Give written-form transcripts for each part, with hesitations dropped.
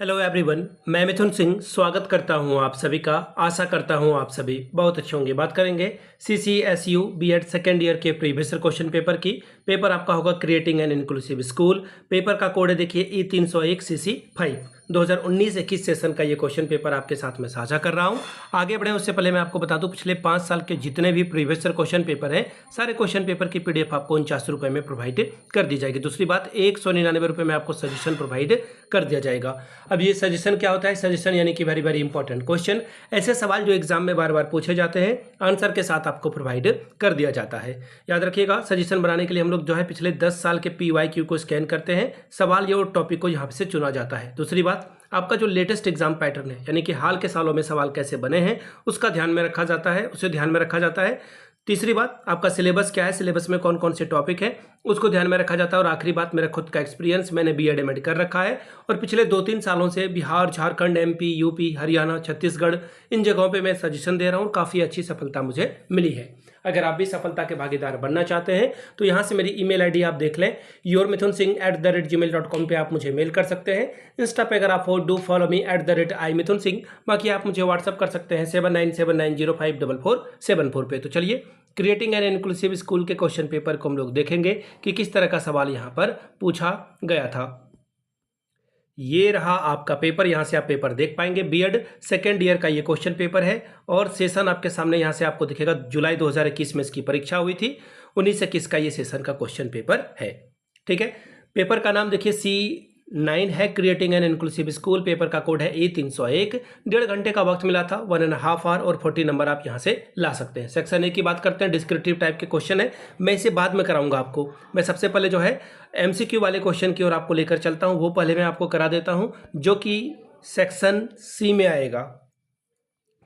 Hello everyone, मैं मिथुन सिंह स्वागत करता हूं आप सभी का। आशा करता हूं आप सभी बहुत अच्छे होंगे। बात करेंगे CCSU बीएड सेकेंड ईयर के प्रीवियस क्वेश्चन पेपर की। पेपर आपका होगा creating an inclusive school. Paper का कोड है देखिए E301 CC5। 2019-21 सेशन का ये क्वेश्चन पेपर आपके साथ में साझा कर रहा हूं। आगे बढ़े उससे पहले मैं आपको बता दूं, पिछले 5 साल के जितने भी प्रीवियस क्वेश्चन पेपर हैं, सारे क्वेश्चन पेपर की PDF आपको 49 रुपये में प्रोवाइड कर दी जाएगी। दूसरी बात, 199 रुपये में आपको सजेशन प्रोवाइड कर दिया जाएगा। अब ये सजेशन क्या होता है? सजेशन यानी कि वेरी वेरी इंपॉर्टेंट क्वेश्चन, ऐसे सवाल जो एग्जाम में बार बार पूछे जाते हैं, आंसर के साथ आपको प्रोवाइड कर दिया जाता है। याद रखिएगा, सजेशन बनाने के लिए हम लोग जो है पिछले 10 साल के PYQ को स्कैन करते हैं, सवाल या टॉपिक को यहाँ से चुना जाता है। दूसरी बात, आपका जो लेटेस्ट एग्जाम पैटर्न है, यानी कि हाल के सालों में सवाल कैसे बने हैं, उसका ध्यान में रखा जाता है, उसे ध्यान में रखा जाता है। तीसरी बात, आपका सिलेबस क्या है, सिलेबस में कौन कौन से टॉपिक है, उसको ध्यान में रखा जाता है। और आखिरी बात, मेरा खुद का एक्सपीरियंस, मैंने BEd MAd कर रखा है और पिछले 2-3 सालों से बिहार, झारखंड, MP, UP, हरियाणा, छत्तीसगढ़, इन जगहों पे मैं सजेशन दे रहा हूँ। काफ़ी अच्छी सफलता मुझे मिली है। अगर आप भी सफलता के भागीदार बनना चाहते हैं तो यहाँ से मेरी ईमेल ID आप देख लें, yourmithunsingh@gmail.com पे आप मुझे मेल कर सकते हैं। इंस्टा पे अगर आप हो, डू फॉलो मी @imithunsingh। बाकी आप मुझे व्हाट्सअप कर सकते हैं 7979054474 पे। तो चलिए, क्रिएटिंग एन इंक्लूसिव स्कूल के क्वेश्चन पेपर को हम लोग देखेंगे कि किस तरह का सवाल यहाँ पर पूछा गया था। ये रहा आपका पेपर, यहाँ से आप पेपर देख पाएंगे। BEd सेकेंड ईयर का ये क्वेश्चन पेपर है और सेशन आपके सामने यहाँ से आपको दिखेगा। जुलाई 2021 में इसकी परीक्षा हुई थी। 19-21 का ये सेशन का क्वेश्चन पेपर है। ठीक है, पेपर का नाम देखिए C9 है, creating an inclusive school. Paper का कोड है E301। 1.5 घंटे का वक्त मिला था, 1.5 आवर और 40 नंबर आप यहाँ से ला सकते हैं। सेक्शन 1 की बात करते हैं, डिस्क्रिप्टिव टाइप के क्वेश्चन है, मैं इसे बाद में कराऊंगा आपको। मैं सबसे पहले जो है MCQ वाले क्वेश्चन की ओर आपको लेकर चलता हूँ, वो पहले मैं आपको करा देता हूँ, जो कि सेक्शन C में आएगा।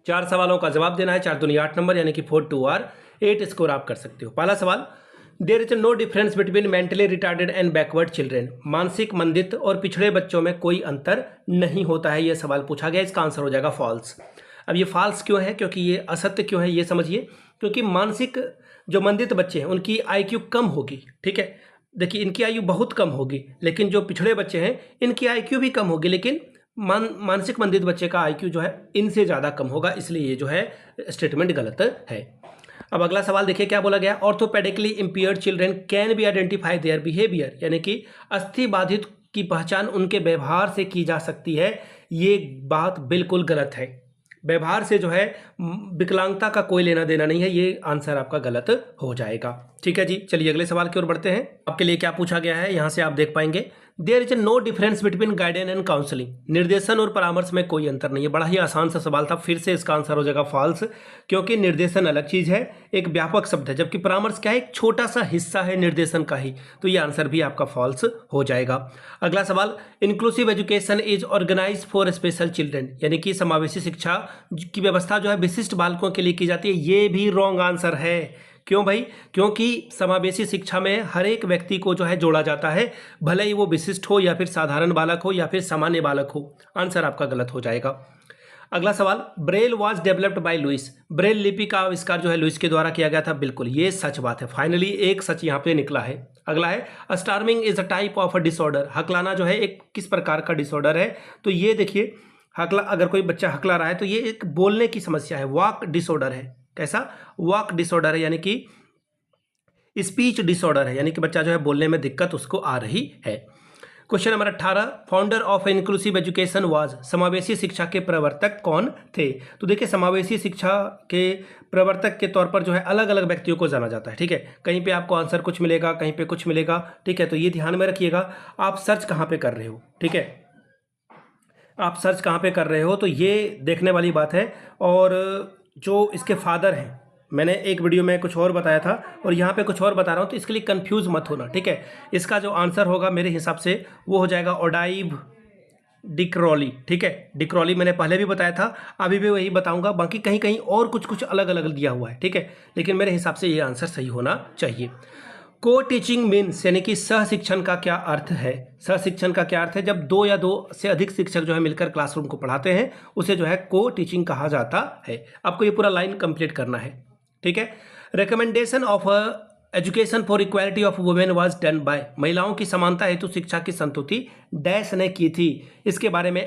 4 सवालों का जवाब देना है, 4 दूनी 8 नंबर, यानी कि 4 2 आर 8 स्कोर आप कर सकते हो। पहला सवाल, there is no difference between mentally retarded and backward children. मानसिक मंदित और पिछड़े बच्चों में कोई अंतर नहीं होता है, यह सवाल पूछा गया। इसका आंसर हो जाएगा फॉल्स। अब ये फॉल्स क्यों है, क्योंकि ये असत्य क्यों है, ये समझिए। क्योंकि मानसिक जो मंदित बच्चे हैं उनकी IQ कम होगी। ठीक है, देखिए इनकी आयु बहुत कम होगी, लेकिन जो पिछड़े बच्चे हैं इनकी IQ भी कम होगी, लेकिन मानसिक मंदित बच्चे का IQ जो है इनसे ज़्यादा कम होगा। इसलिए ये जो है स्टेटमेंट गलत है। अब अगला सवाल देखिए क्या बोला गया। Orthopedically impaired children can be identify their behaviour, यानी कि अस्थि बाधित की पहचान उनके व्यवहार से की जा सकती है। ये बात बिल्कुल गलत है। व्यवहार से जो है विकलांगता का कोई लेना देना नहीं है, ये आंसर आपका गलत हो जाएगा। ठीक है जी, चलिए अगले सवाल की ओर बढ़ते हैं। आपके लिए क्या पूछा गया है, यहाँ से आप देख पाएंगे, there is no difference between guidance and counselling. निर्देशन और परामर्श में कोई अंतर नहीं है। बड़ा ही आसान सा सवाल था, फिर से इसका आंसर हो जाएगा फॉल्स, क्योंकि निर्देशन अलग चीज़ है, एक व्यापक शब्द है, जबकि परामर्श क्या है, एक छोटा सा हिस्सा है निर्देशन का ही। तो ये आंसर भी आपका फॉल्स हो जाएगा। अगला सवाल, inclusive education is organise for special children, यानी कि समावेशी शिक्षा की व्यवस्था जो है विशिष्ट बालकों के लिए की जाती है। ये भी रॉन्ग आंसर है। क्यों भाई? क्योंकि समावेशी शिक्षा में हर एक व्यक्ति को जो है जोड़ा जाता है, भले ही वो विशिष्ट हो या फिर साधारण बालक हो या फिर सामान्य बालक हो। आंसर आपका गलत हो जाएगा। अगला सवाल, Braille was developed by Louis. Braille लिपि का आविष्कार जो है लुइस के द्वारा किया गया था। बिल्कुल, ये सच बात है। फाइनली एक सच यहाँ पे निकला है। अगला है, stammering is a type of a disorder. हकलाना जो है एक किस प्रकार का डिसऑर्डर है? तो ये देखिए, हकला, अगर कोई बच्चा हकला रहा है तो ये एक बोलने की समस्या है, वॉक डिसऑर्डर है। कैसा? वॉक डिसऑर्डर है, यानी कि स्पीच डिसऑर्डर है, यानी कि बच्चा जो है बोलने में दिक्कत उसको आ रही है। Question number 18, founder of inclusive education was. समावेशी शिक्षा के प्रवर्तक कौन थे? तो देखिए, समावेशी शिक्षा के प्रवर्तक के तौर पर जो है अलग अलग व्यक्तियों को जाना जाता है। ठीक है, कहीं पे आपको आंसर कुछ मिलेगा, कहीं पे कुछ मिलेगा। ठीक है, तो ये ध्यान में रखिएगा, आप सर्च कहाँ पे कर रहे हो। ठीक है, आप सर्च कहाँ पे कर रहे हो, तो ये देखने वाली बात है। और जो इसके फादर हैं, मैंने एक वीडियो में कुछ और बताया था और यहाँ पे कुछ और बता रहा हूँ, तो इसके लिए कंफ्यूज मत होना। ठीक है, इसका जो आंसर होगा मेरे हिसाब से वो हो जाएगा ओडाइव डिक्रॉली। ठीक है, डिक्रॉली मैंने पहले भी बताया था, अभी भी वही बताऊंगा। बाकी कहीं कहीं और कुछ कुछ अलग अलग दिया हुआ है। ठीक है, लेकिन मेरे हिसाब से ये आंसर सही होना चाहिए। को टीचिंग मीन्स, यानी कि सह शिक्षण का क्या अर्थ है? सह शिक्षण का क्या अर्थ है? जब 2 या 2 से अधिक शिक्षक जो है मिलकर क्लासरूम को पढ़ाते हैं, उसे जो है को टीचिंग कहा जाता है। आपको ये पूरा लाइन कंप्लीट करना है। ठीक है, recommendation of education for equality of women was done by, महिलाओं की समानता हेतु शिक्षा की संतुति डैश ने की थी। इसके बारे में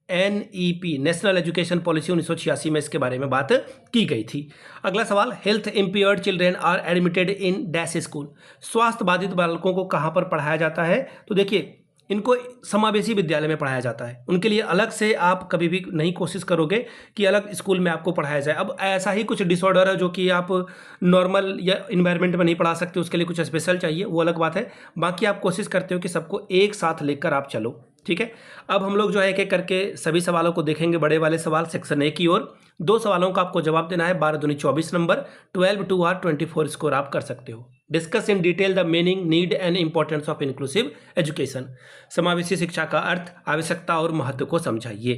एनईपी नेशनल एजुकेशन पॉलिसी 1986 में इसके बारे में बात की गई थी। अगला सवाल, health impaired children are admitted in dash school, स्वास्थ्य बाधित बालकों को कहाँ पर पढ़ाया जाता है? तो देखिए, इनको समावेशी विद्यालय में पढ़ाया जाता है। उनके लिए अलग से आप कभी भी नहीं कोशिश करोगे कि अलग स्कूल में आपको पढ़ाया जाए। अब ऐसा ही कुछ डिसऑर्डर है जो कि आप नॉर्मल या इन्वायरमेंट में नहीं पढ़ा सकते, उसके लिए कुछ स्पेशल चाहिए, वो अलग बात है। बाकी आप कोशिश करते हो कि सबको एक साथ लेकर आप चलो, ठीक है। अब हम लोग जो है एक एक करके सभी सवालों को देखेंगे। बड़े वाले सवाल सेक्शन ए की ओर, 2 सवालों का आपको जवाब देना है। 12 दूनी 24 नंबर, 12 2 आर 24 स्कोर आप कर सकते हो। Discuss in detail the meaning, need and importance of inclusive education, समावेशी शिक्षा का अर्थ, आवश्यकता और महत्व को समझाइए।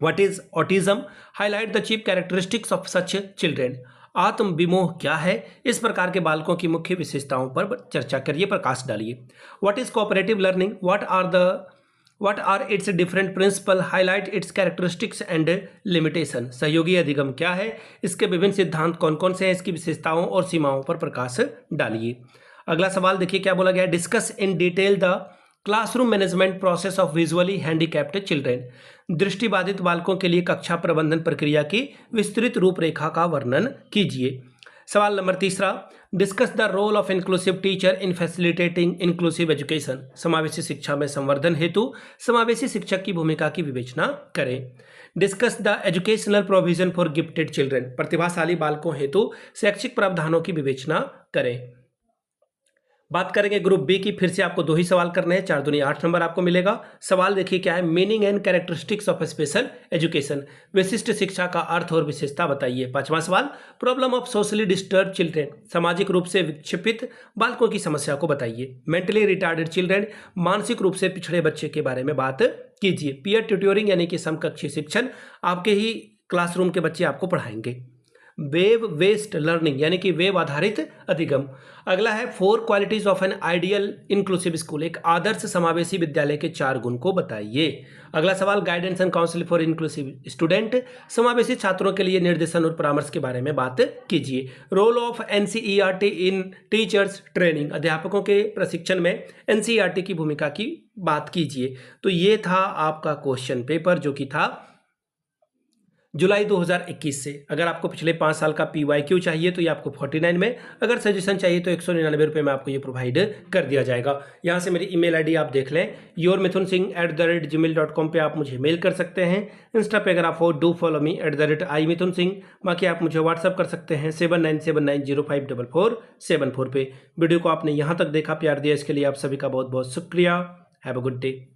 What is autism, highlight the chief characteristics of such children, आत्म विमोह क्या है, इस प्रकार के बालकों की मुख्य विशेषताओं पर चर्चा करिए, प्रकाश डालिए। What is cooperative learning, what are its different principle, highlight its characteristics and limitation, सहयोगी अधिगम क्या है, इसके विभिन्न सिद्धांत कौन कौन से हैं, इसकी विशेषताओं और सीमाओं पर प्रकाश डालिए। अगला सवाल देखिए क्या बोला गया, discuss in detail the classroom management process of visually handicapped children, दृष्टिबाधित बालकों के लिए कक्षा प्रबंधन प्रक्रिया की विस्तृत रूपरेखा का वर्णन कीजिए। सवाल number 3, discuss the role of inclusive teacher in facilitating inclusive education, समावेशी शिक्षा में संवर्धन हेतु समावेशी शिक्षक की भूमिका की विवेचना करें। Discuss the educational provision for gifted children, प्रतिभाशाली बालकों हेतु शैक्षिक प्रावधानों की विवेचना करें। बात करेंगे ग्रुप बी की, फिर से आपको 2 ही सवाल करने हैं, 4 दूनी 8 नंबर आपको मिलेगा। सवाल देखिए क्या है, meaning and characteristics of special education, विशिष्ट शिक्षा का अर्थ और विशेषता बताइए। 5वां सवाल, problem of socially disturb children, सामाजिक रूप से विक्षेपित बालकों की समस्या को बताइए। मेंटली रिटार्डेड चिल्ड्रेन, मानसिक रूप से पिछड़े बच्चे के बारे में बात कीजिए। पीयर ट्यूटोरिंग यानी कि समकक्षी शिक्षण, आपके ही क्लासरूम के बच्चे आपको पढ़ाएंगे। वेव बेस्ड लर्निंग यानी कि वेब आधारित अधिगम। अगला है 4 qualities of an ideal inclusive school, एक आदर्श समावेशी विद्यालय के 4 गुण को बताइए। अगला सवाल, guidance and council for inclusive student, समावेशी छात्रों के लिए निर्देशन और परामर्श के बारे में बात कीजिए। Role of NCERT in teachers training, अध्यापकों के प्रशिक्षण में एनसीईआरटी की भूमिका की बात कीजिए। तो ये था आपका क्वेश्चन पेपर जो कि था जुलाई 2021 से। अगर आपको पिछले 5 साल का PYQ चाहिए तो ये आपको 49 में, अगर सजेशन चाहिए तो 199 रुपये में आपको ये प्रोवाइड कर दिया जाएगा। यहाँ से मेरी email ID आप देख लें, yourmithunsingh@gmail.com पे आप मुझे मेल कर सकते हैं। इंस्टा पे अगर आप हो डू फॉलो मी @imithunsingh, बाकी आप मुझे व्हाट्सअप कर सकते हैं 7979054474 पे। वीडियो को आपने यहाँ तक देखा, प्यार दिया, इसके लिए आप सभी का बहुत बहुत शुक्रिया। Have a good day.